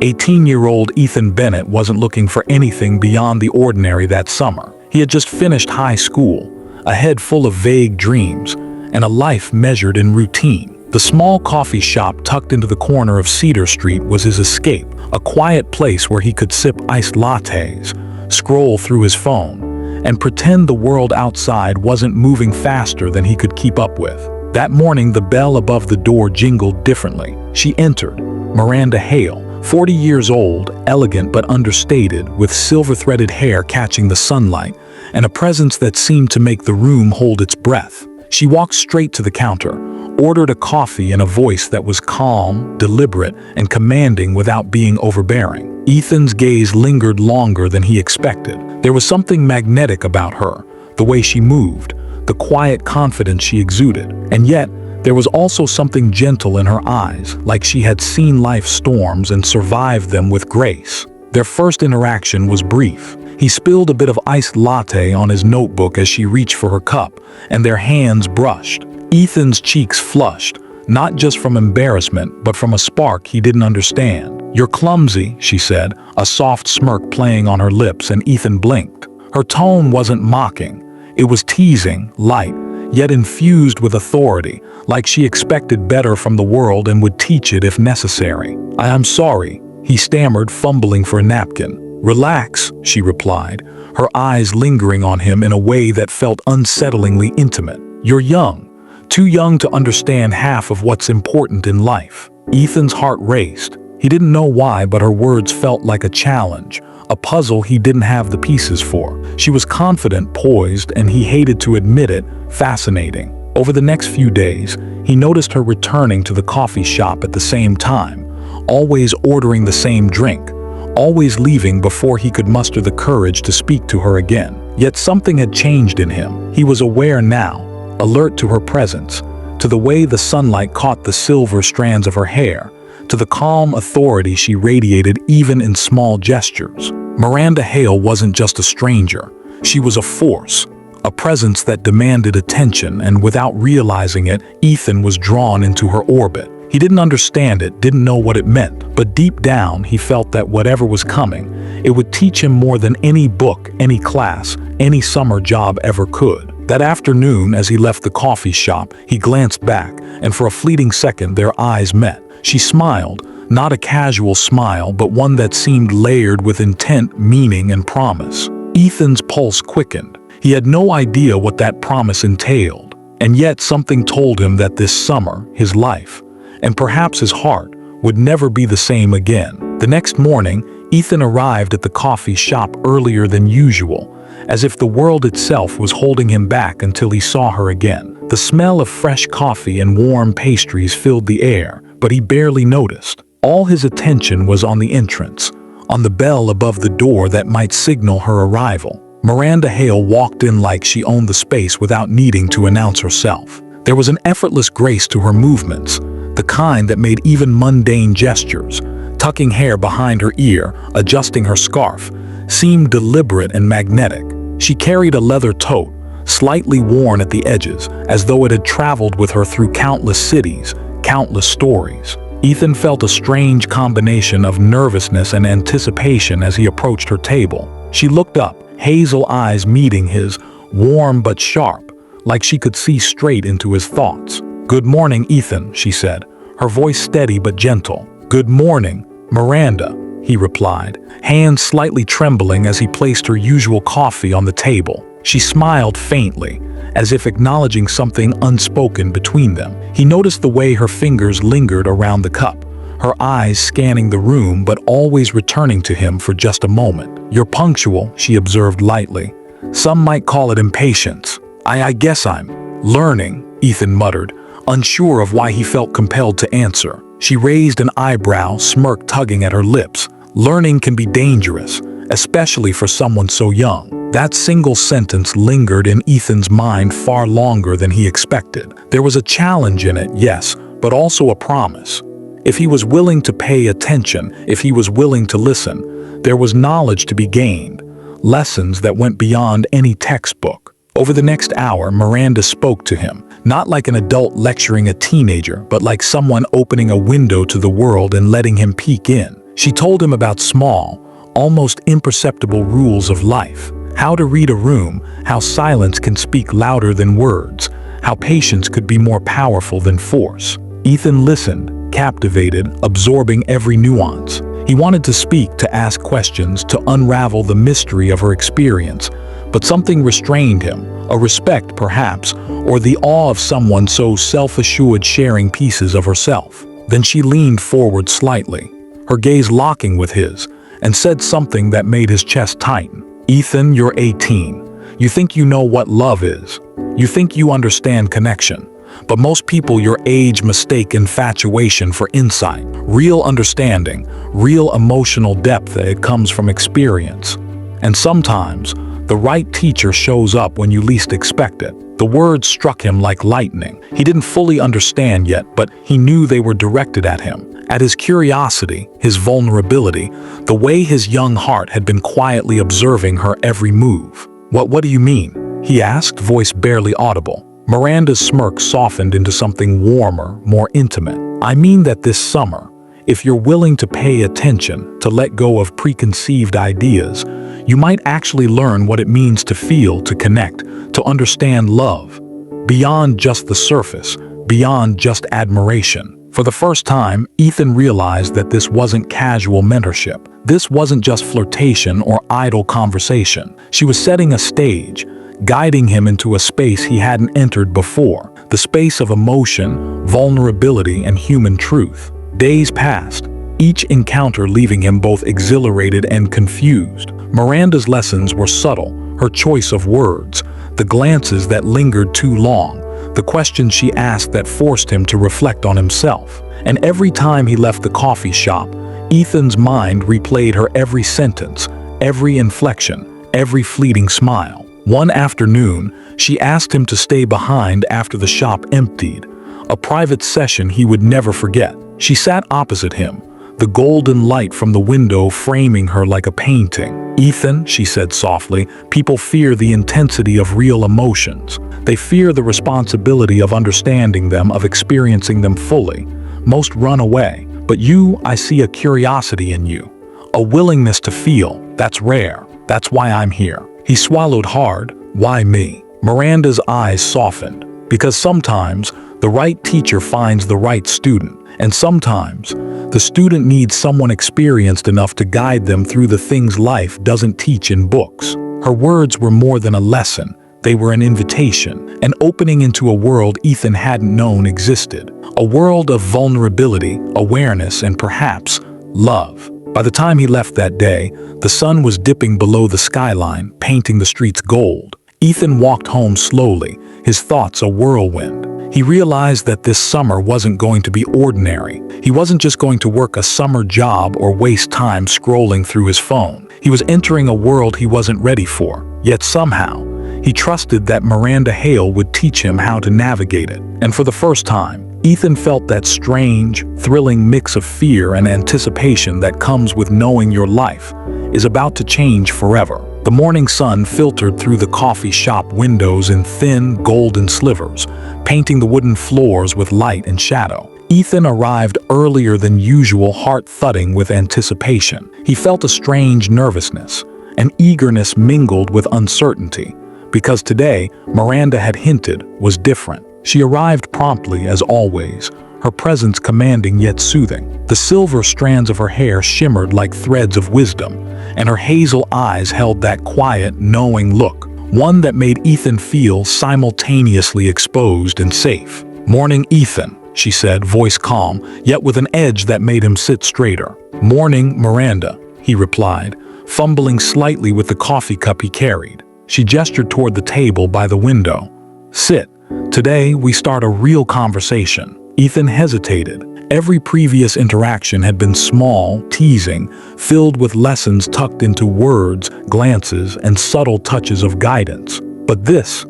18-year-old Ethan Bennett wasn't looking for anything beyond the ordinary that summer. He had just finished high school, a head full of vague dreams, and a life measured in routine. The small coffee shop tucked into the corner of Cedar Street was his escape, a quiet place where he could sip iced lattes, scroll through his phone, and pretend the world outside wasn't moving faster than he could keep up with. That morning, the bell above the door jingled differently. She entered, Miranda Hale, 40 years old, elegant but understated, with silver-threaded hair catching the sunlight, and a presence that seemed to make the room hold its breath. She walked straight to the counter, ordered a coffee in a voice that was calm, deliberate, and commanding without being overbearing. Ethan's gaze lingered longer than he expected. There was something magnetic about her, the way she moved, the quiet confidence she exuded, and yet there was also something gentle in her eyes, like she had seen life's storms and survived them with grace. Their first interaction was brief. He spilled a bit of iced latte on his notebook as she reached for her cup, and their hands brushed. Ethan's cheeks flushed, not just from embarrassment, but from a spark he didn't understand. "You're clumsy," she said, a soft smirk playing on her lips, and Ethan blinked. Her tone wasn't mocking. It was teasing, light, yet infused with authority, like she expected better from the world and would teach it if necessary. "I am sorry," he stammered, fumbling for a napkin. "Relax," she replied, her eyes lingering on him in a way that felt unsettlingly intimate. "You're young, too young to understand half of what's important in life." Ethan's heart raced. He didn't know why, but her words felt like a challenge, a puzzle he didn't have the pieces for. She was confident, poised, and he hated to admit it, fascinating. Over the next few days, he noticed her returning to the coffee shop at the same time, always ordering the same drink, always leaving before he could muster the courage to speak to her again. Yet something had changed in him. He was aware now, alert to her presence, to the way the sunlight caught the silver strands of her hair, to the calm authority she radiated even in small gestures. Miranda Hale wasn't just a stranger. She was a force, a presence that demanded attention, and without realizing it, Ethan was drawn into her orbit. He didn't understand it, didn't know what it meant, but deep down he felt that whatever was coming, it would teach him more than any book, any class, any summer job ever could. That afternoon, as he left the coffee shop, he glanced back, and for a fleeting second their eyes met. She smiled, not a casual smile, but one that seemed layered with intent, meaning, and promise. Ethan's pulse quickened. He had no idea what that promise entailed, and yet something told him that this summer, his life, and perhaps his heart, would never be the same again. The next morning, Ethan arrived at the coffee shop earlier than usual, as if the world itself was holding him back until he saw her again. The smell of fresh coffee and warm pastries filled the air, but he barely noticed. All his attention was on the entrance, on the bell above the door that might signal her arrival. Miranda Hale walked in like she owned the space without needing to announce herself. There was an effortless grace to her movements, the kind that made even mundane gestures, tucking hair behind her ear, adjusting her scarf, seemed deliberate and magnetic. She carried a leather tote, slightly worn at the edges, as though it had traveled with her through countless cities, countless stories. Ethan felt a strange combination of nervousness and anticipation as he approached her table. She looked up, hazel eyes meeting his, warm but sharp, like she could see straight into his thoughts. "Good morning, Ethan," she said, her voice steady but gentle. "Good morning, Miranda," he replied, hands slightly trembling as he placed her usual coffee on the table. She smiled faintly, as if acknowledging something unspoken between them. He noticed the way her fingers lingered around the cup, her eyes scanning the room but always returning to him for just a moment. "You're punctual," she observed lightly. "Some might call it impatience." I guess I'm learning," Ethan muttered, unsure of why he felt compelled to answer. She raised an eyebrow, smirk tugging at her lips. "Learning can be dangerous, especially for someone so young." That single sentence lingered in Ethan's mind far longer than he expected. There was a challenge in it, yes, but also a promise. If he was willing to pay attention, if he was willing to listen, there was knowledge to be gained, lessons that went beyond any textbook. Over the next hour, Miranda spoke to him, not like an adult lecturing a teenager, but like someone opening a window to the world and letting him peek in. She told him about small, almost imperceptible rules of life. How to read a room, how silence can speak louder than words, how patience could be more powerful than force. Ethan listened, captivated, absorbing every nuance. He wanted to speak, to ask questions, to unravel the mystery of her experience, but something restrained him, a respect perhaps, or the awe of someone so self-assured sharing pieces of herself. Then she leaned forward slightly, her gaze locking with his, and said something that made his chest tighten. "Ethan, you're 18. You think you know what love is. You think you understand connection. But most people your age mistake infatuation for insight. Real understanding, real emotional depth that comes from experience. And sometimes, the right teacher shows up when you least expect it." The words struck him like lightning. He didn't fully understand yet, but he knew they were directed at him, at his curiosity, his vulnerability, the way his young heart had been quietly observing her every move. What do you mean?" he asked, voice barely audible. Miranda's smirk softened into something warmer, more intimate. "I mean that this summer, if you're willing to pay attention, to let go of preconceived ideas, you might actually learn what it means to feel, to connect, to understand love, beyond just the surface, beyond just admiration." For the first time, Ethan realized that this wasn't casual mentorship. This wasn't just flirtation or idle conversation. She was setting a stage, guiding him into a space he hadn't entered before, the space of emotion, vulnerability, and human truth. Days passed, each encounter leaving him both exhilarated and confused. Miranda's lessons were subtle, her choice of words, the glances that lingered too long, the questions she asked that forced him to reflect on himself. And every time he left the coffee shop, Ethan's mind replayed her every sentence, every inflection, every fleeting smile. One afternoon, she asked him to stay behind after the shop emptied, a private session he would never forget. She sat opposite him, the golden light from the window framing her like a painting. "Ethan," she said softly, "people fear the intensity of real emotions. They fear the responsibility of understanding them, of experiencing them fully. Most run away. But you, I see a curiosity in you, a willingness to feel. That's rare. That's why I'm here." He swallowed hard. "Why me?" Miranda's eyes softened. "Because sometimes the right teacher finds the right student, and sometimes the student needs someone experienced enough to guide them through the things life doesn't teach in books." Her words were more than a lesson. They were an invitation, an opening into a world Ethan hadn't known existed. A world of vulnerability, awareness, and perhaps love. By the time he left that day, the sun was dipping below the skyline, painting the streets gold. Ethan walked home slowly, his thoughts a whirlwind. He realized that this summer wasn't going to be ordinary. He wasn't just going to work a summer job or waste time scrolling through his phone. He was entering a world he wasn't ready for. Yet somehow, he trusted that Miranda Hale would teach him how to navigate it. And for the first time, Ethan felt that strange, thrilling mix of fear and anticipation that comes with knowing your life is about to change forever. The morning sun filtered through the coffee shop windows in thin, golden slivers, painting the wooden floors with light and shadow. Ethan arrived earlier than usual, heart thudding with anticipation. He felt a strange nervousness, an eagerness mingled with uncertainty, because today, Miranda had hinted, was different. She arrived promptly as always, her presence commanding yet soothing. The silver strands of her hair shimmered like threads of wisdom, and her hazel eyes held that quiet, knowing look, one that made Ethan feel simultaneously exposed and safe. "Morning, Ethan," she said, voice calm, yet with an edge that made him sit straighter. "Morning, Miranda," he replied, fumbling slightly with the coffee cup he carried. She gestured toward the table by the window. "Sit. Today, we start a real conversation." Ethan hesitated. Every previous interaction had been small, teasing, filled with lessons tucked into words, glances, and subtle touches of guidance. But this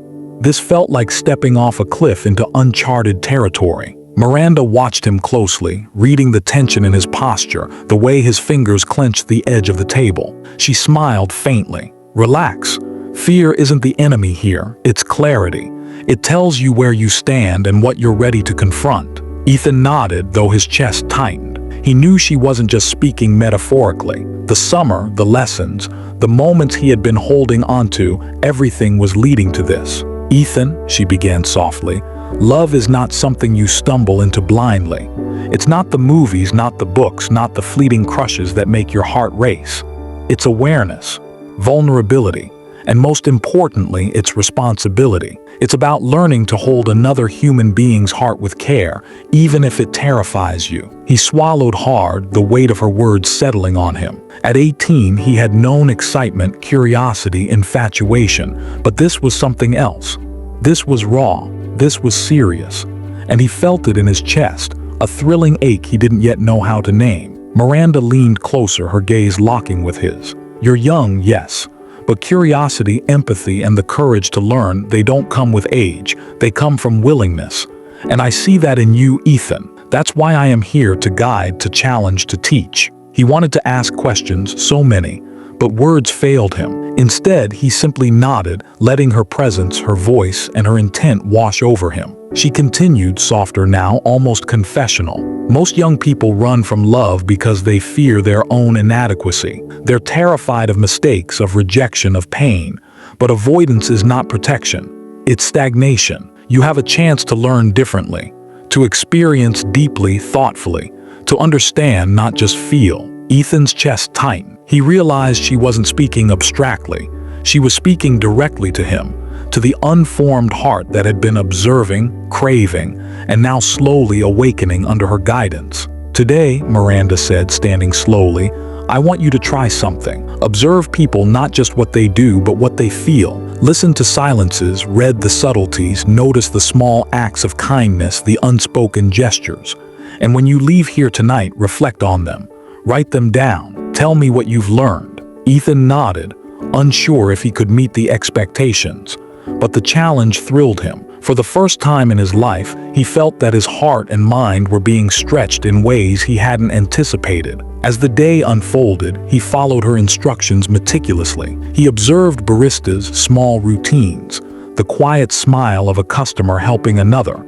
felt like stepping off a cliff into uncharted territory. Miranda watched him closely, reading the tension in his posture, the way his fingers clenched the edge of the table. She smiled faintly. "Relax. Fear isn't the enemy here, it's clarity. It tells you where you stand and what you're ready to confront." Ethan nodded, though his chest tightened. He knew she wasn't just speaking metaphorically. The summer, the lessons, the moments he had been holding onto, everything was leading to this. "Ethan," she began softly, "love is not something you stumble into blindly. It's not the movies, not the books, not the fleeting crushes that make your heart race. It's awareness, vulnerability, and most importantly, it's responsibility. It's about learning to hold another human being's heart with care, even if it terrifies you." He swallowed hard, the weight of her words settling on him. At 18, he had known excitement, curiosity, infatuation, but this was something else. This was raw, this was serious, and he felt it in his chest, a thrilling ache he didn't yet know how to name. Miranda leaned closer, her gaze locking with his. "You're young, yes. But curiosity, empathy, and the courage to learn, they don't come with age. They come from willingness. And I see that in you, Ethan. That's why I am here, to guide, to challenge, to teach." He wanted to ask questions, so many, but words failed him. Instead, he simply nodded, letting her presence, her voice, and her intent wash over him. She continued, softer now, almost confessional. "Most young people run from love because they fear their own inadequacy. They're terrified of mistakes, of rejection, of pain. But avoidance is not protection. It's stagnation. You have a chance to learn differently, to experience deeply, thoughtfully, to understand, not just feel." Ethan's chest tightened. He realized she wasn't speaking abstractly. She was speaking directly to him, to the unformed heart that had been observing, craving, and now slowly awakening under her guidance. "Today," Miranda said, standing slowly, "I want you to try something. Observe people, not just what they do, but what they feel. Listen to silences, read the subtleties, notice the small acts of kindness, the unspoken gestures. And when you leave here tonight, reflect on them. Write them down. Tell me what you've learned." Ethan nodded, unsure if he could meet the expectations. But the challenge thrilled him. For the first time in his life, he felt that his heart and mind were being stretched in ways he hadn't anticipated. As the day unfolded, he followed her instructions meticulously. He observed baristas' small routines, the quiet smile of a customer helping another,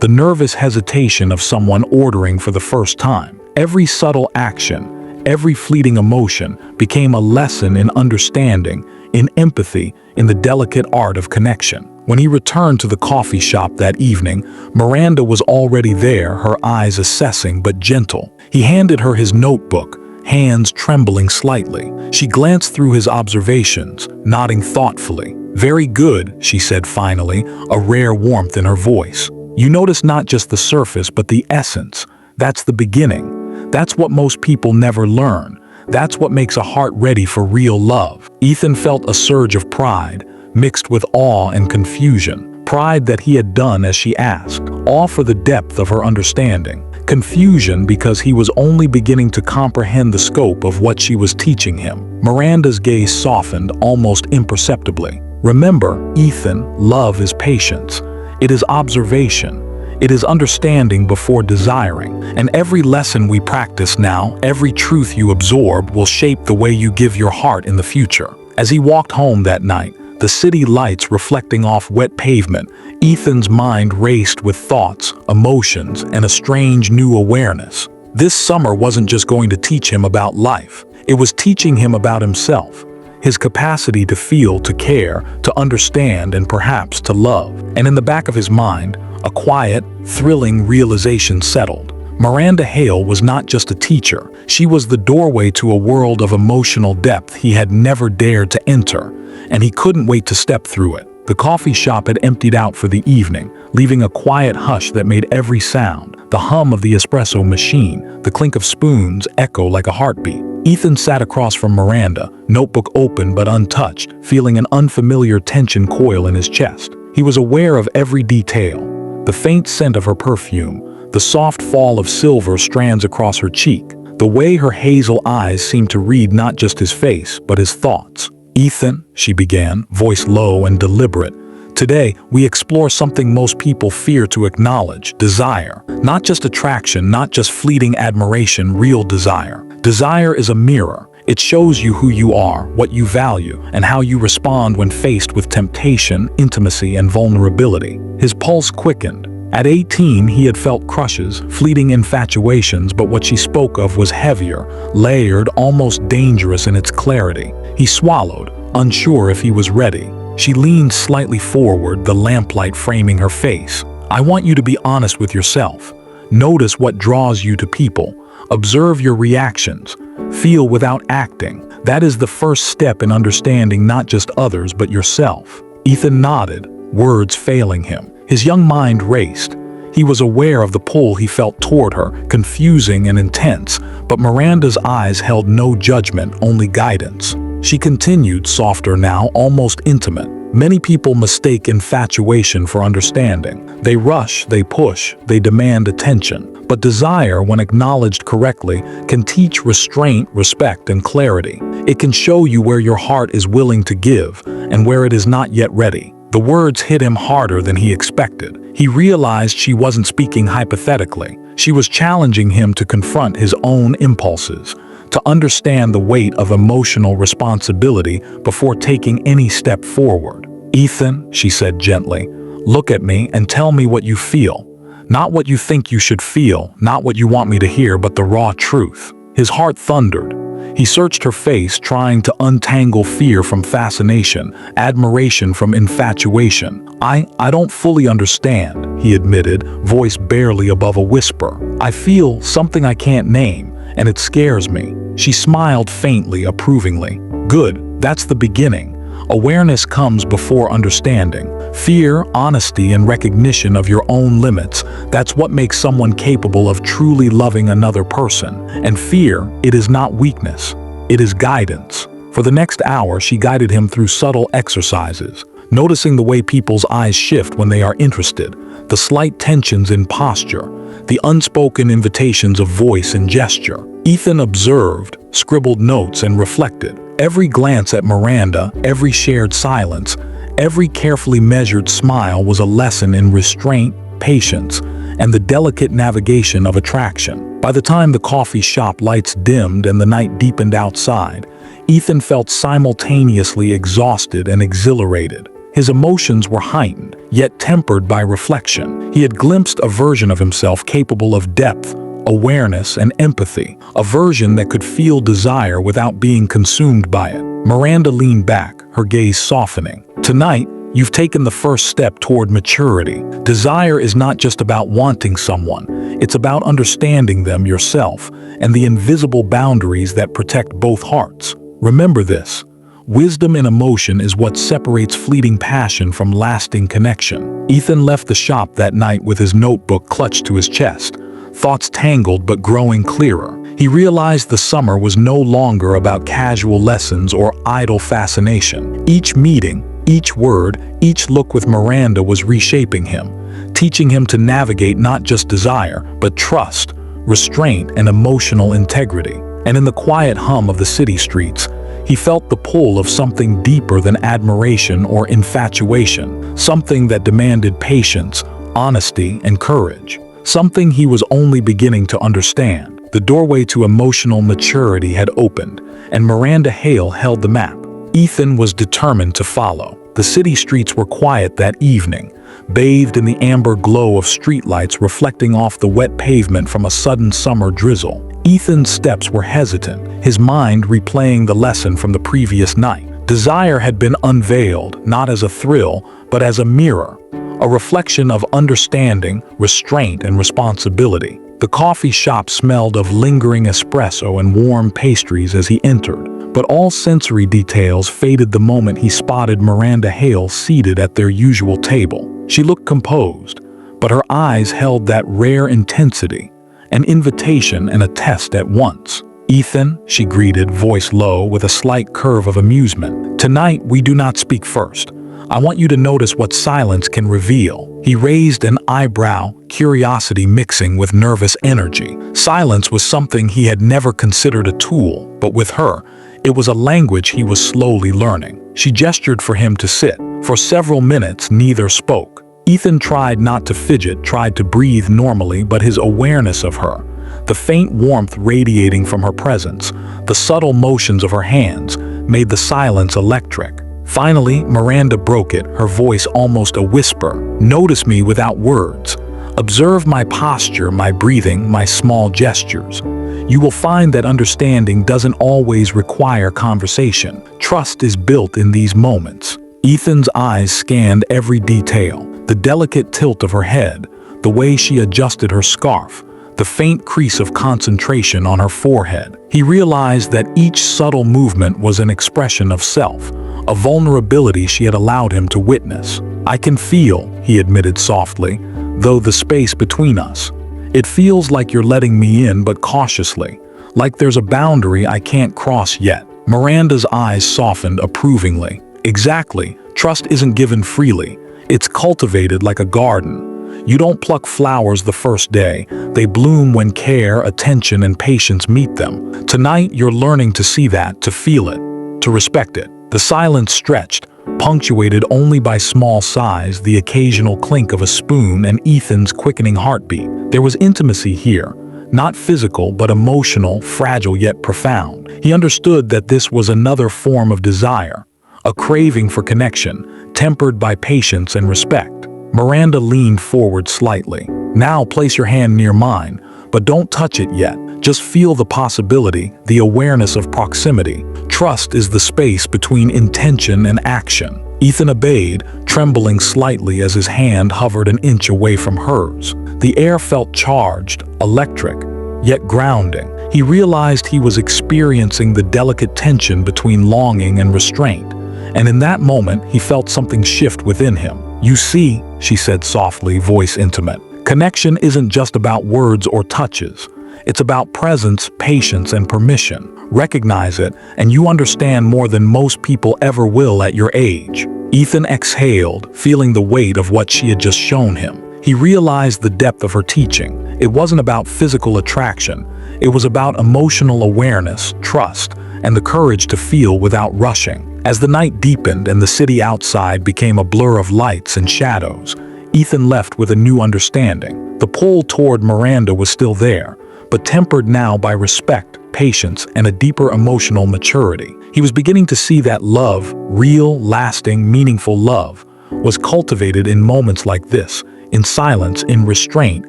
the nervous hesitation of someone ordering for the first time. Every subtle action, every fleeting emotion became a lesson in understanding, in empathy, in the delicate art of connection. When he returned to the coffee shop that evening, Miranda was already there, her eyes assessing but gentle. He handed her his notebook, hands trembling slightly. She glanced through his observations, nodding thoughtfully. "Very good," she said finally, a rare warmth in her voice. "You notice not just the surface but the essence. That's the beginning. That's what most people never learn. That's what makes a heart ready for real love." Ethan felt a surge of pride, mixed with awe and confusion. Pride that he had done as she asked, awe for the depth of her understanding, confusion because he was only beginning to comprehend the scope of what she was teaching him. Miranda's gaze softened almost imperceptibly. "Remember, Ethan, love is patience. It is observation. It is understanding before desiring, and every lesson we practice now, every truth you absorb, will shape the way you give your heart in the future." As he walked home that night, the city lights reflecting off wet pavement, Ethan's mind raced with thoughts, emotions, and a strange new awareness. This summer wasn't just going to teach him about life. It was teaching him about himself, his capacity to feel, to care, to understand, and perhaps to love. And in the back of his mind, a quiet, thrilling realization settled. Miranda Hale was not just a teacher. She was the doorway to a world of emotional depth he had never dared to enter, and he couldn't wait to step through it. The coffee shop had emptied out for the evening, leaving a quiet hush that made every sound, the hum of the espresso machine, the clink of spoons, echo like a heartbeat. Ethan sat across from Miranda, notebook open but untouched, feeling an unfamiliar tension coil in his chest. He was aware of every detail. The faint scent of her perfume, the soft fall of silver strands across her cheek, the way her hazel eyes seemed to read not just his face, but his thoughts. "Ethan," she began, voice low and deliberate, "today we explore something most people fear to acknowledge: desire. Not just attraction, not just fleeting admiration, real desire. Desire is a mirror. It shows you who you are, what you value, and how you respond when faced with temptation, intimacy, and vulnerability." His pulse quickened. At 18, he had felt crushes, fleeting infatuations, but what she spoke of was heavier, layered, almost dangerous in its clarity. He swallowed, unsure if he was ready. She leaned slightly forward, the lamplight framing her face. "I want you to be honest with yourself. Notice what draws you to people. Observe your reactions. Feel without acting. That is the first step in understanding not just others but yourself." Ethan nodded, words failing him. His young mind raced. He was aware of the pull he felt toward her, confusing and intense, but Miranda's eyes held no judgment, only guidance. She continued, softer now, almost intimate. "Many people mistake infatuation for understanding. They rush, they push, they demand attention. But desire, when acknowledged correctly, can teach restraint, respect, and clarity. It can show you where your heart is willing to give and where it is not yet ready." The words hit him harder than he expected. He realized she wasn't speaking hypothetically. She was challenging him to confront his own impulses, to understand the weight of emotional responsibility before taking any step forward. "Ethan," she said gently, "look at me and tell me what you feel. Not what you think you should feel, not what you want me to hear, but the raw truth." His heart thundered. He searched her face, trying to untangle fear from fascination, admiration from infatuation. I don't fully understand," he admitted, voice barely above a whisper. "I feel something I can't name, and it scares me." She smiled faintly, approvingly. "Good, that's the beginning. Awareness comes before understanding. Fear, honesty, and recognition of your own limits, that's what makes someone capable of truly loving another person. And fear, it is not weakness. It is guidance." For the next hour, she guided him through subtle exercises, noticing the way people's eyes shift when they are interested, the slight tensions in posture, the unspoken invitations of voice and gesture. Ethan observed, scribbled notes, and reflected. Every glance at Miranda, every shared silence, every carefully measured smile was a lesson in restraint, patience, and the delicate navigation of attraction. By the time the coffee shop lights dimmed and the night deepened outside, Ethan felt simultaneously exhausted and exhilarated. His emotions were heightened, yet tempered by reflection. He had glimpsed a version of himself capable of depth, awareness, and empathy, a version that could feel desire without being consumed by it. Miranda leaned back, her gaze softening. "Tonight, you've taken the first step toward maturity. Desire is not just about wanting someone, it's about understanding them yourself and the invisible boundaries that protect both hearts. Remember this. Wisdom in emotion is what separates fleeting passion from lasting connection." Ethan left the shop that night with his notebook clutched to his chest, thoughts tangled but growing clearer. He realized the summer was no longer about casual lessons or idle fascination. Each meeting, each word, each look with Miranda was reshaping him, teaching him to navigate not just desire, but trust, restraint, and emotional integrity. And in the quiet hum of the city streets, he felt the pull of something deeper than admiration or infatuation, something that demanded patience, honesty, and courage. Something he was only beginning to understand. The doorway to emotional maturity had opened, and Miranda Hale held the map. Ethan was determined to follow. The city streets were quiet that evening, bathed in the amber glow of streetlights reflecting off the wet pavement from a sudden summer drizzle. Ethan's steps were hesitant, his mind replaying the lesson from the previous night. Desire had been unveiled, not as a thrill, but as a mirror, a reflection of understanding, restraint, and responsibility. The coffee shop smelled of lingering espresso and warm pastries as he entered, but all sensory details faded the moment he spotted Miranda Hale seated at their usual table. She looked composed, but her eyes held that rare intensity, an invitation and a test at once. "Ethan," she greeted, voice low with a slight curve of amusement. "Tonight we do not speak first. I want you to notice what silence can reveal." He raised an eyebrow, curiosity mixing with nervous energy. Silence was something he had never considered a tool, but with her, it was a language he was slowly learning. She gestured for him to sit. For several minutes, neither spoke. Ethan tried not to fidget, tried to breathe normally, but his awareness of her, the faint warmth radiating from her presence, the subtle motions of her hands, made the silence electric. Finally, Miranda broke it, her voice almost a whisper. "Notice me without words. Observe my posture, my breathing, my small gestures. You will find that understanding doesn't always require conversation. Trust is built in these moments. Ethan's eyes scanned every detail, the delicate tilt of her head, the way she adjusted her scarf, the faint crease of concentration on her forehead. He realized that each subtle movement was an expression of self, a vulnerability she had allowed him to witness. "I can feel," he admitted softly, "though the space between us. It feels like you're letting me in, but cautiously, like there's a boundary I can't cross yet." Miranda's eyes softened approvingly. "Exactly. Trust isn't given freely. It's cultivated like a garden. You don't pluck flowers the first day. They bloom when care, attention, and patience meet them. Tonight, you're learning to see that, to feel it, to respect it." The silence stretched, punctuated only by small sighs, the occasional clink of a spoon, and Ethan's quickening heartbeat. There was intimacy here, not physical but emotional, fragile yet profound. He understood that this was another form of desire, a craving for connection, tempered by patience and respect. Miranda leaned forward slightly. "Now place your hand near mine, but don't touch it yet. Just feel the possibility, the awareness of proximity. Trust is the space between intention and action." Ethan obeyed, trembling slightly as his hand hovered an inch away from hers. The air felt charged, electric, yet grounding. He realized he was experiencing the delicate tension between longing and restraint, and in that moment he felt something shift within him. "You see," she said softly, voice intimate, "connection isn't just about words or touches. It's about presence, patience, and permission. Recognize it, and you understand more than most people ever will at your age." Ethan exhaled, feeling the weight of what she had just shown him. He realized the depth of her teaching. It wasn't about physical attraction. It was about emotional awareness, trust, and the courage to feel without rushing. As the night deepened and the city outside became a blur of lights and shadows, Ethan left with a new understanding. The pull toward Miranda was still there, but tempered now by respect, patience, and a deeper emotional maturity. He was beginning to see that love, real, lasting, meaningful love, was cultivated in moments like this, in silence, in restraint,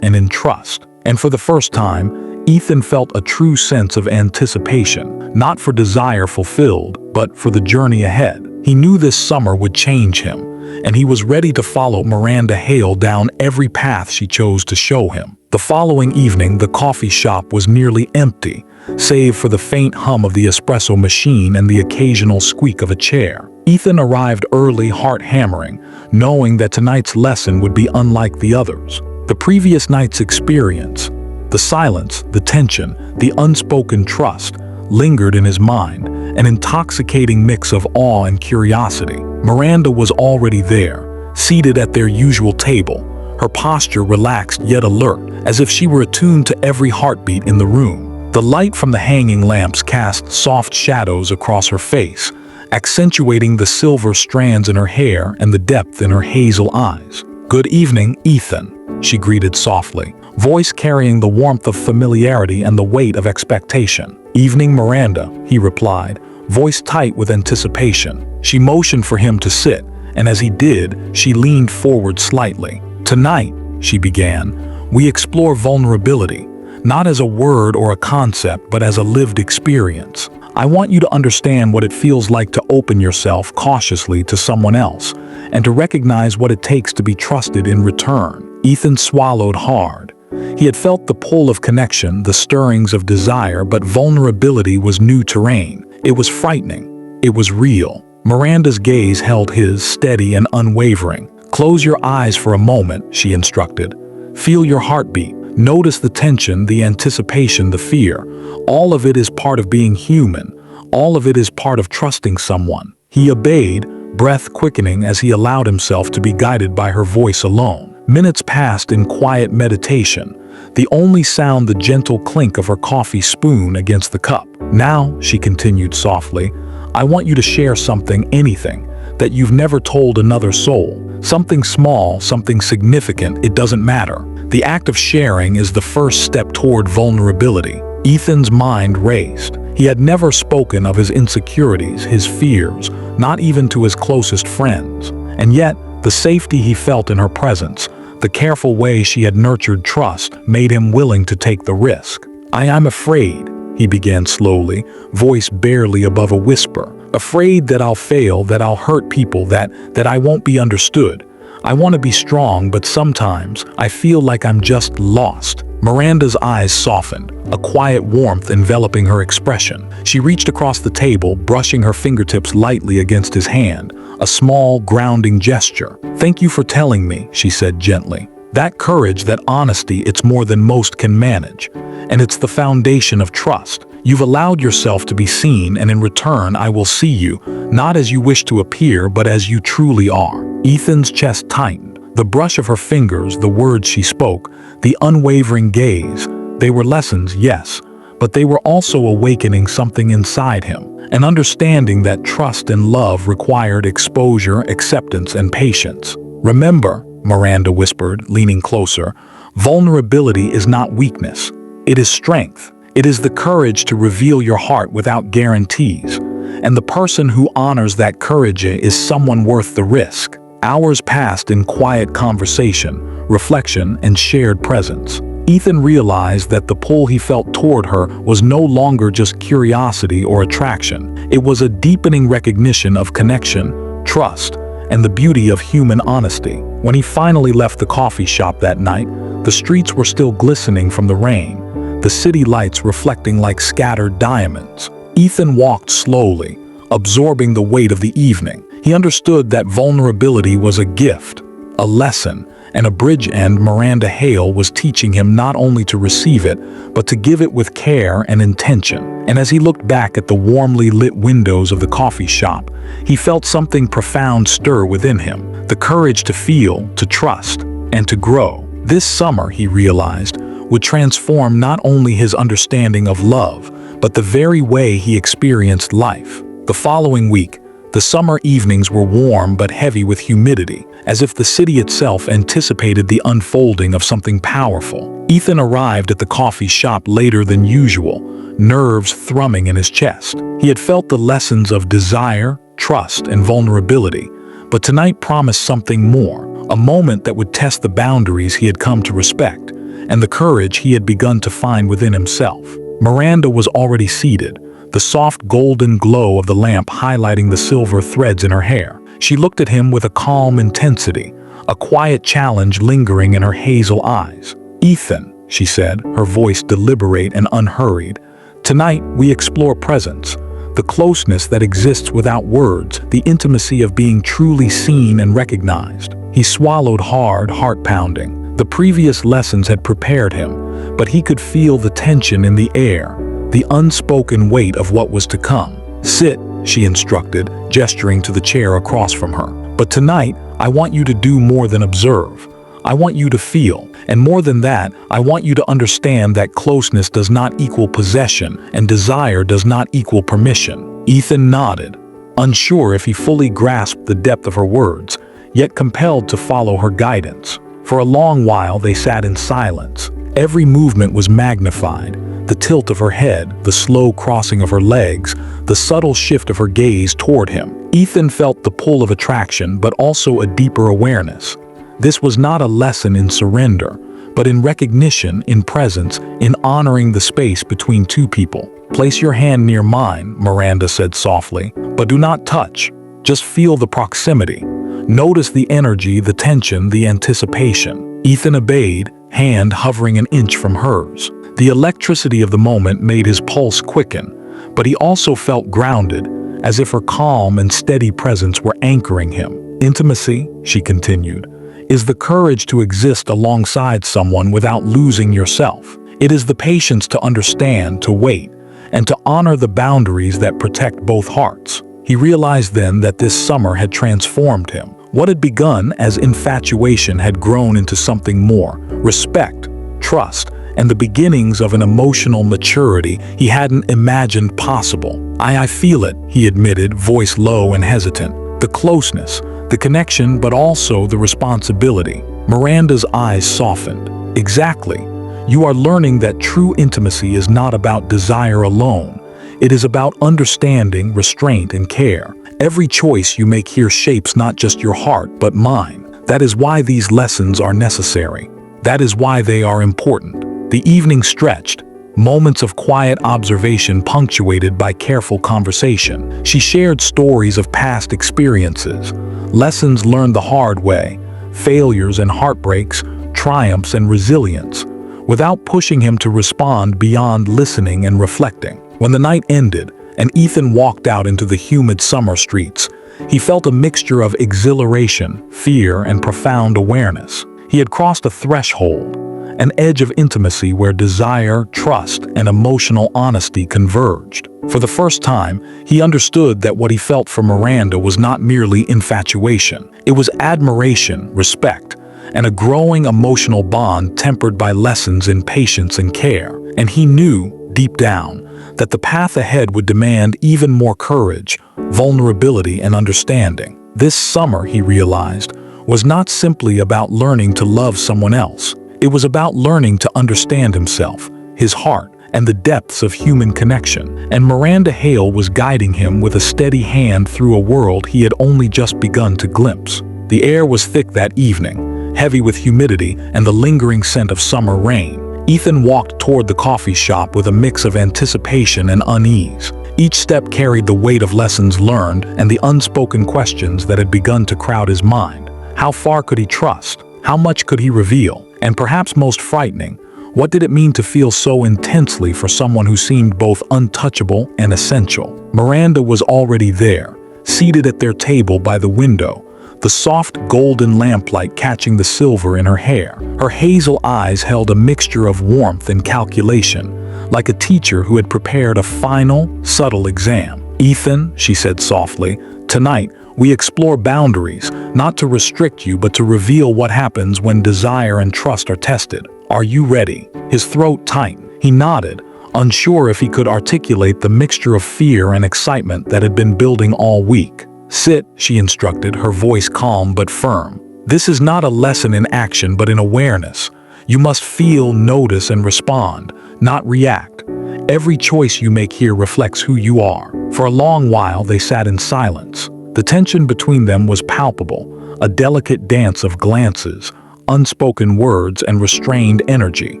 and in trust. And for the first time, Ethan felt a true sense of anticipation, not for desire fulfilled, but for the journey ahead. He knew this summer would change him, and he was ready to follow Miranda Hale down every path she chose to show him. The following evening, the coffee shop was nearly empty, save for the faint hum of the espresso machine and the occasional squeak of a chair. Ethan arrived early, heart hammering, knowing that tonight's lesson would be unlike the others. The previous night's experience, the silence, the tension, the unspoken trust, lingered in his mind, an intoxicating mix of awe and curiosity. Miranda was already there, seated at their usual table, her posture relaxed yet alert, as if she were attuned to every heartbeat in the room. The light from the hanging lamps cast soft shadows across her face, accentuating the silver strands in her hair and the depth in her hazel eyes. "Good evening, Ethan," she greeted softly, voice carrying the warmth of familiarity and the weight of expectation. "Evening, Miranda," he replied, voice tight with anticipation. She motioned for him to sit, and as he did, she leaned forward slightly. "Tonight," she began, "we explore vulnerability, not as a word or a concept, but as a lived experience. I want you to understand what it feels like to open yourself cautiously to someone else, and to recognize what it takes to be trusted in return." Ethan swallowed hard. He had felt the pull of connection, the stirrings of desire, but vulnerability was new terrain. It was frightening. It was real. Miranda's gaze held his, steady and unwavering. "Close your eyes for a moment," she instructed. "Feel your heartbeat. Notice the tension, the anticipation, the fear. All of it is part of being human. All of it is part of trusting someone." He obeyed, breath quickening as he allowed himself to be guided by her voice alone. Minutes passed in quiet meditation, the only sound the gentle clink of her coffee spoon against the cup. "Now," she continued softly, "I want you to share something, anything, that you've never told another soul. Something small, something significant, it doesn't matter. The act of sharing is the first step toward vulnerability." Ethan's mind raced. He had never spoken of his insecurities, his fears, not even to his closest friends. And yet, the safety he felt in her presence, the careful way she had nurtured trust made him willing to take the risk. I'm afraid, he began slowly, voice barely above a whisper. Afraid that I'll fail, that I'll hurt people, that I won't be understood. I want to be strong, but sometimes I feel like I'm just lost. Miranda's eyes softened, a quiet warmth enveloping her expression. She reached across the table, brushing her fingertips lightly against his hand, a small, grounding gesture. "Thank you for telling me," she said gently. "That courage, that honesty, it's more than most can manage. And it's the foundation of trust. You've allowed yourself to be seen, and in return I will see you, not as you wish to appear, but as you truly are." Ethan's chest tightened. The brush of her fingers, the words she spoke, the unwavering gaze, they were lessons, yes, but they were also awakening something inside him, an understanding that trust and love required exposure, acceptance, and patience. "Remember," Miranda whispered, leaning closer, "vulnerability is not weakness. It is strength. It is the courage to reveal your heart without guarantees. And the person who honors that courage is someone worth the risk." Hours passed in quiet conversation, reflection, and shared presence. Ethan realized that the pull he felt toward her was no longer just curiosity or attraction. It was a deepening recognition of connection, trust, and the beauty of human honesty. When he finally left the coffee shop that night, the streets were still glistening from the rain, the city lights reflecting like scattered diamonds. Ethan walked slowly, absorbing the weight of the evening. He understood that vulnerability was a gift, a lesson, and a bridge end Miranda Hale was teaching him not only to receive it, but to give it with care and intention. And as he looked back at the warmly lit windows of the coffee shop, he felt something profound stir within him, the courage to feel, to trust, and to grow. This summer, he realized, would transform not only his understanding of love, but the very way he experienced life. The following week, the summer evenings were warm but heavy with humidity, as if the city itself anticipated the unfolding of something powerful. Ethan arrived at the coffee shop later than usual, nerves thrumming in his chest. He had felt the lessons of desire, trust, and vulnerability, but tonight promised something more, a moment that would test the boundaries he had come to respect, and the courage he had begun to find within himself. Miranda was already seated, the soft golden glow of the lamp highlighting the silver threads in her hair. She looked at him with a calm intensity, a quiet challenge lingering in her hazel eyes. "Ethan," she said, her voice deliberate and unhurried, "tonight we explore presence, the closeness that exists without words, the intimacy of being truly seen and recognized." He swallowed hard, heart pounding. The previous lessons had prepared him, but he could feel the tension in the air, the unspoken weight of what was to come. "Sit," she instructed, gesturing to the chair across from her. "But tonight, I want you to do more than observe. I want you to feel, and more than that, I want you to understand that closeness does not equal possession, and desire does not equal permission." Ethan nodded, unsure if he fully grasped the depth of her words, yet compelled to follow her guidance. For a long while they sat in silence. Every movement was magnified. The tilt of her head, the slow crossing of her legs, the subtle shift of her gaze toward him. Ethan felt the pull of attraction, but also a deeper awareness. This was not a lesson in surrender, but in recognition, in presence, in honoring the space between two people. "Place your hand near mine," Miranda said softly, "but do not touch. Just feel the proximity. Notice the energy, the tension, the anticipation." Ethan obeyed, hand hovering an inch from hers. The electricity of the moment made his pulse quicken, but he also felt grounded, as if her calm and steady presence were anchoring him. "Intimacy," she continued, "is the courage to exist alongside someone without losing yourself. It is the patience to understand, to wait, and to honor the boundaries that protect both hearts." He realized then that this summer had transformed him. What had begun as infatuation had grown into something more: respect, trust, and the beginnings of an emotional maturity he hadn't imagined possible. I feel it," he admitted, voice low and hesitant. "The closeness, the connection, but also the responsibility." Miranda's eyes softened. "Exactly. You are learning that true intimacy is not about desire alone. It is about understanding, restraint, and care. Every choice you make here shapes not just your heart, but mine." That is why these lessons are necessary. That is why they are important. The evening stretched, moments of quiet observation punctuated by careful conversation. She shared stories of past experiences, lessons learned the hard way, failures and heartbreaks, triumphs and resilience, without pushing him to respond beyond listening and reflecting. When the night ended and Ethan walked out into the humid summer streets, he felt a mixture of exhilaration, fear, and profound awareness. He had crossed a threshold, an edge of intimacy where desire, trust, and emotional honesty converged. For the first time, he understood that what he felt for Miranda was not merely infatuation. It was admiration, respect, and a growing emotional bond tempered by lessons in patience and care. And he knew, deep down, that the path ahead would demand even more courage, vulnerability, and understanding. This summer, he realized, was not simply about learning to love someone else. It was about learning to understand himself, his heart, and the depths of human connection. And Miranda Hale was guiding him with a steady hand through a world he had only just begun to glimpse. The air was thick that evening, heavy with humidity and the lingering scent of summer rain. Ethan walked toward the coffee shop with a mix of anticipation and unease. Each step carried the weight of lessons learned and the unspoken questions that had begun to crowd his mind. How far could he trust? How much could he reveal? And perhaps most frightening, what did it mean to feel so intensely for someone who seemed both untouchable and essential? Miranda was already there, seated at their table by the window, the soft golden lamplight catching the silver in her hair. Her hazel eyes held a mixture of warmth and calculation, like a teacher who had prepared a final, subtle exam. "Ethan," she said softly, "tonight we explore boundaries, not to restrict you but to reveal what happens when desire and trust are tested. Are you ready?" His throat tightened. He nodded, unsure if he could articulate the mixture of fear and excitement that had been building all week. "Sit," she instructed, her voice calm but firm. "This is not a lesson in action but in awareness. You must feel, notice, and respond, not react. Every choice you make here reflects who you are." For a long while they sat in silence. The tension between them was palpable, a delicate dance of glances, unspoken words, and restrained energy.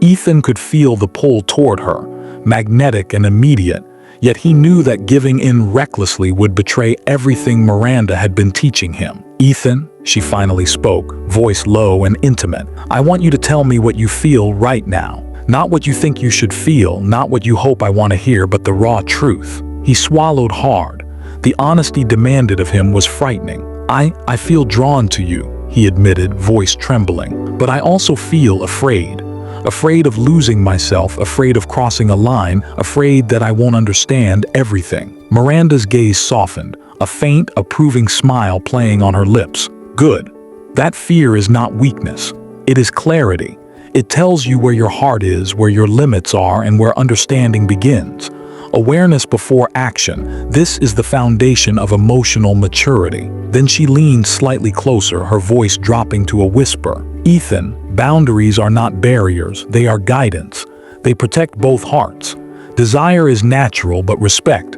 Ethan could feel the pull toward her, magnetic and immediate, yet he knew that giving in recklessly would betray everything Miranda had been teaching him. "Ethan," she finally spoke, voice low and intimate, "I want you to tell me what you feel right now. Not what you think you should feel, not what you hope I want to hear, but the raw truth." He swallowed hard. The honesty demanded of him was frightening. I feel drawn to you," he admitted, voice trembling. "But I also feel afraid. Afraid of losing myself, afraid of crossing a line, afraid that I won't understand everything." Miranda's gaze softened, a faint, approving smile playing on her lips. "Good. That fear is not weakness. It is clarity. It tells you where your heart is, where your limits are, and where understanding begins. Awareness before action. This is the foundation of emotional maturity." Then she leaned slightly closer, her voice dropping to a whisper. "Ethan, boundaries are not barriers, they are guidance. They protect both hearts. Desire is natural, but respect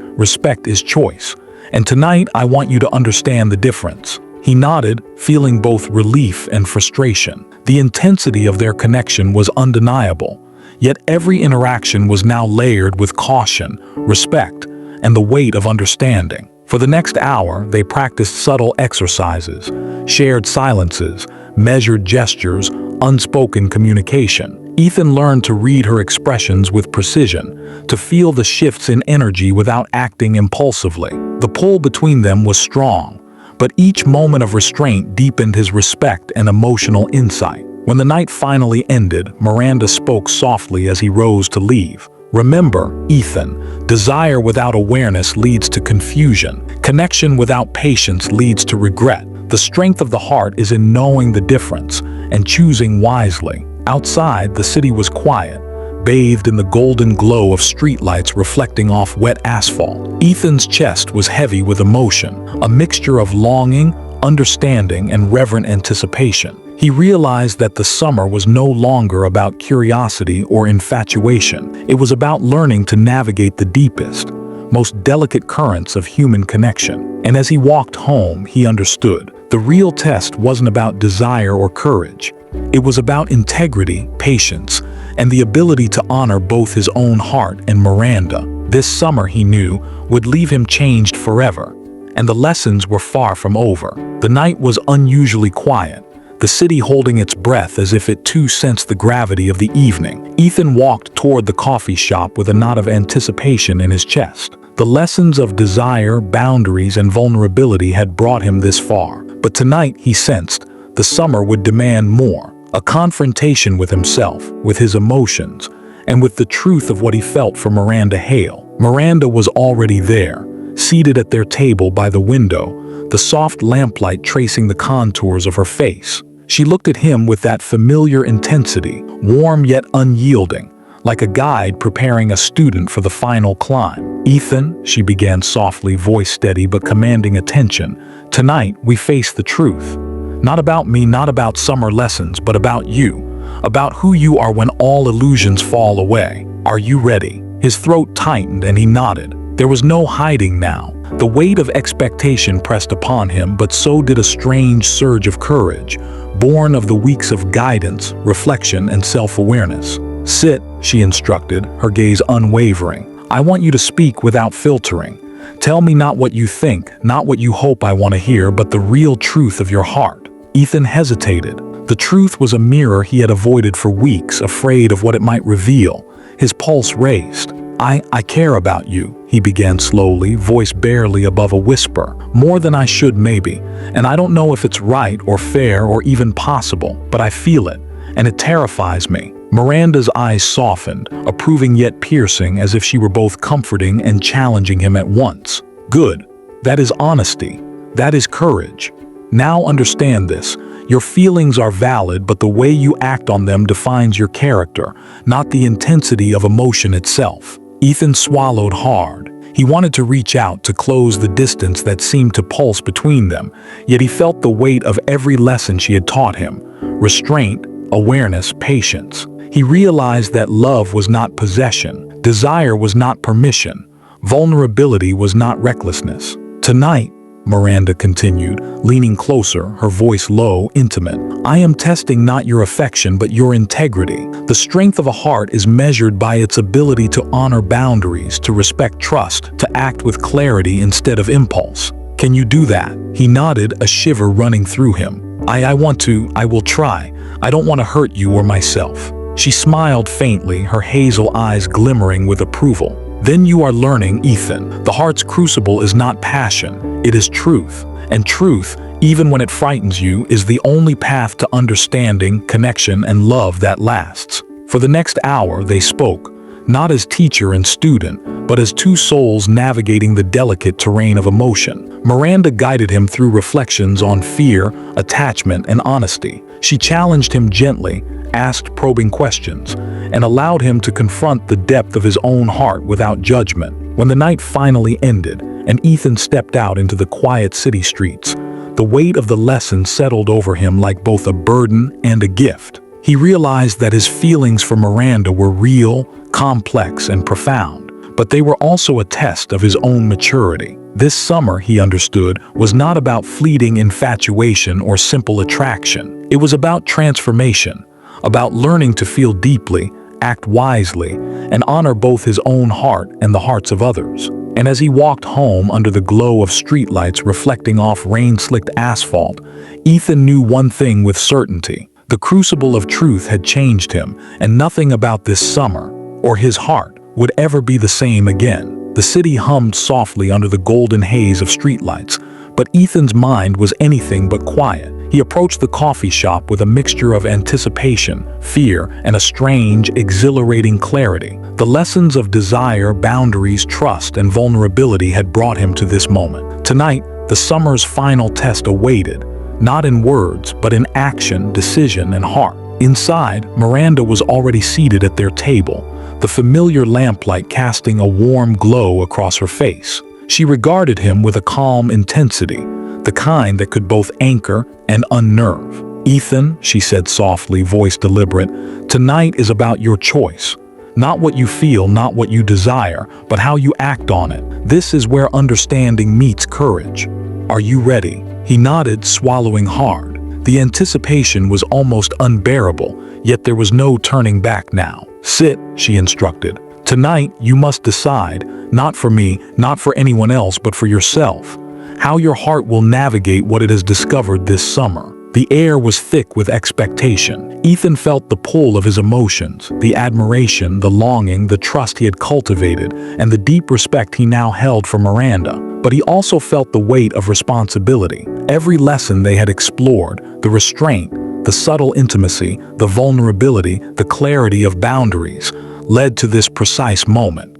is choice. And tonight I want you to understand the difference." He nodded, feeling both relief and frustration. The intensity of their connection was undeniable. Yet every interaction was now layered with caution, respect, and the weight of understanding. For the next hour, they practiced subtle exercises, shared silences, measured gestures, unspoken communication. Ethan learned to read her expressions with precision, to feel the shifts in energy without acting impulsively. The pull between them was strong, but each moment of restraint deepened his respect and emotional insight. When the night finally ended, Miranda spoke softly as he rose to leave. "Remember, Ethan, desire without awareness leads to confusion. Connection without patience leads to regret. The strength of the heart is in knowing the difference and choosing wisely." Outside, the city was quiet, bathed in the golden glow of streetlights reflecting off wet asphalt. Ethan's chest was heavy with emotion, a mixture of longing, understanding, and reverent anticipation. He realized that the summer was no longer about curiosity or infatuation. It was about learning to navigate the deepest, most delicate currents of human connection. And as he walked home, he understood. The real test wasn't about desire or courage. It was about integrity, patience, and the ability to honor both his own heart and Miranda. This summer, he knew, would leave him changed forever, and the lessons were far from over. The night was unusually quiet, the city holding its breath as if it too sensed the gravity of the evening. Ethan walked toward the coffee shop with a knot of anticipation in his chest. The lessons of desire, boundaries, and vulnerability had brought him this far. But tonight, he sensed, the summer would demand more. A confrontation with himself, with his emotions, and with the truth of what he felt for Miranda Hale. Miranda was already there, seated at their table by the window, the soft lamplight tracing the contours of her face. She looked at him with that familiar intensity, warm yet unyielding, like a guide preparing a student for the final climb. "Ethan," she began softly, voice steady but commanding attention, "tonight we face the truth. Not about me, not about summer lessons, but about you. About who you are when all illusions fall away. Are you ready?" His throat tightened and he nodded. There was no hiding now. The weight of expectation pressed upon him, but so did a strange surge of courage, born of the weeks of guidance, reflection, and self-awareness. "Sit," she instructed, her gaze unwavering. "I want you to speak without filtering. Tell me not what you think, not what you hope I want to hear, but the real truth of your heart." Ethan hesitated. The truth was a mirror he had avoided for weeks, afraid of what it might reveal. His pulse raced. I care about you," he began slowly, voice barely above a whisper. "More than I should maybe, and I don't know if it's right or fair or even possible, but I feel it, and it terrifies me." Miranda's eyes softened, approving yet piercing, as if she were both comforting and challenging him at once. "Good. That is honesty. That is courage. Now understand this. Your feelings are valid, but the way you act on them defines your character, not the intensity of emotion itself." Ethan swallowed hard. He wanted to reach out to close the distance that seemed to pulse between them, yet he felt the weight of every lesson she had taught him: restraint, awareness, patience. He realized that love was not possession, desire was not permission, vulnerability was not recklessness. "Tonight," Miranda continued, leaning closer, her voice low, intimate, "I am testing not your affection but your integrity. The strength of a heart is measured by its ability to honor boundaries, to respect trust, to act with clarity instead of impulse. Can you do that?" He nodded, a shiver running through him. I want to. I will try. I don't want to hurt you or myself." She smiled faintly, her hazel eyes glimmering with approval. "Then you are learning, Ethan. The heart's crucible is not passion, it is truth. And truth, even when it frightens you, is the only path to understanding, connection, and love that lasts." For the next hour they spoke, not as teacher and student, but as two souls navigating the delicate terrain of emotion. Miranda guided him through reflections on fear, attachment, and honesty. She challenged him gently, asked probing questions, and allowed him to confront the depth of his own heart without judgment. When the night finally ended, and Ethan stepped out into the quiet city streets, the weight of the lesson settled over him like both a burden and a gift. He realized that his feelings for Miranda were real, complex, and profound, but they were also a test of his own maturity. This summer, he understood, was not about fleeting infatuation or simple attraction. It was about transformation, about learning to feel deeply, act wisely, and honor both his own heart and the hearts of others. And as he walked home under the glow of streetlights reflecting off rain-slicked asphalt, Ethan knew one thing with certainty. The crucible of truth had changed him, and nothing about this summer, or his heart, would ever be the same again. The city hummed softly under the golden haze of streetlights, but Ethan's mind was anything but quiet. He approached the coffee shop with a mixture of anticipation, fear, and a strange, exhilarating clarity. The lessons of desire, boundaries, trust, and vulnerability had brought him to this moment. Tonight, the summer's final test awaited, not in words, but in action, decision, and heart. Inside, Miranda was already seated at their table, the familiar lamplight casting a warm glow across her face. She regarded him with a calm intensity, the kind that could both anchor and unnerve. "Ethan," she said softly, voice deliberate, "tonight is about your choice. Not what you feel, not what you desire, but how you act on it. This is where understanding meets courage. Are you ready?" He nodded, swallowing hard. The anticipation was almost unbearable, yet there was no turning back now. "Sit," she instructed. "Tonight, you must decide, not for me, not for anyone else, but for yourself, how your heart will navigate what it has discovered this summer." The air was thick with expectation. Ethan felt the pull of his emotions, the admiration, the longing, the trust he had cultivated, and the deep respect he now held for Miranda. But he also felt the weight of responsibility. Every lesson they had explored, the restraint, the subtle intimacy, the vulnerability, the clarity of boundaries, led to this precise moment.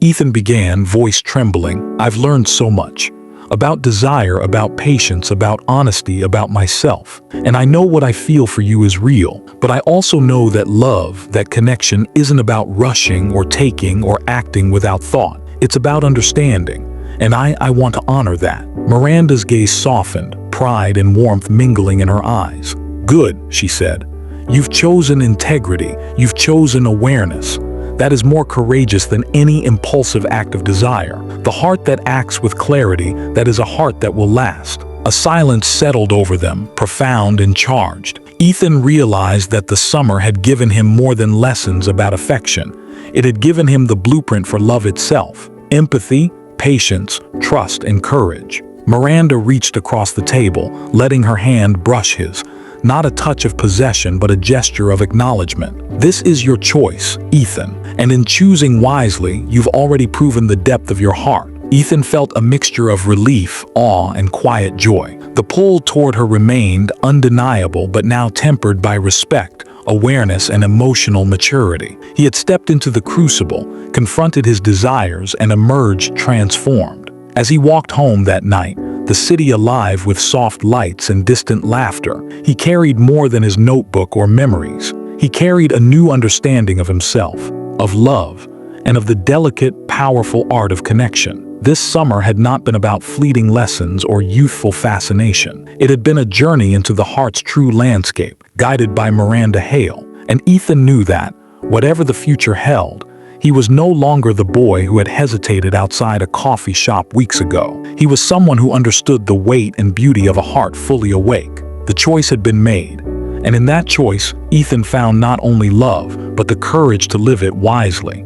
Ethan began, voice trembling, "I've learned so much. About desire, about patience, about honesty, about myself. And I know what I feel for you is real, but I also know that love, that connection, isn't about rushing or taking or acting without thought. It's about understanding. And I want to honor that." Miranda's gaze softened, pride and warmth mingling in her eyes. "Good," she said. "You've chosen integrity. You've chosen awareness. That is more courageous than any impulsive act of desire. The heart that acts with clarity, that is a heart that will last." A silence settled over them, profound and charged. Ethan realized that the summer had given him more than lessons about affection. It had given him the blueprint for love itself: empathy, patience, trust, and courage. Miranda reached across the table, letting her hand brush his. Not a touch of possession, but a gesture of acknowledgement. "This is your choice, Ethan, and in choosing wisely, you've already proven the depth of your heart." Ethan felt a mixture of relief, awe, and quiet joy. The pull toward her remained undeniable, but now tempered by respect, awareness, and emotional maturity. He had stepped into the crucible, confronted his desires, and emerged transformed. As he walked home that night, the city alive with soft lights and distant laughter, he carried more than his notebook or memories. He carried a new understanding of himself, of love, and of the delicate, powerful art of connection. This summer had not been about fleeting lessons or youthful fascination. It had been a journey into the heart's true landscape, guided by Miranda Hale. And Ethan knew that, whatever the future held, he was no longer the boy who had hesitated outside a coffee shop weeks ago. He was someone who understood the weight and beauty of a heart fully awake. The choice had been made, and in that choice, Ethan found not only love, but the courage to live it wisely.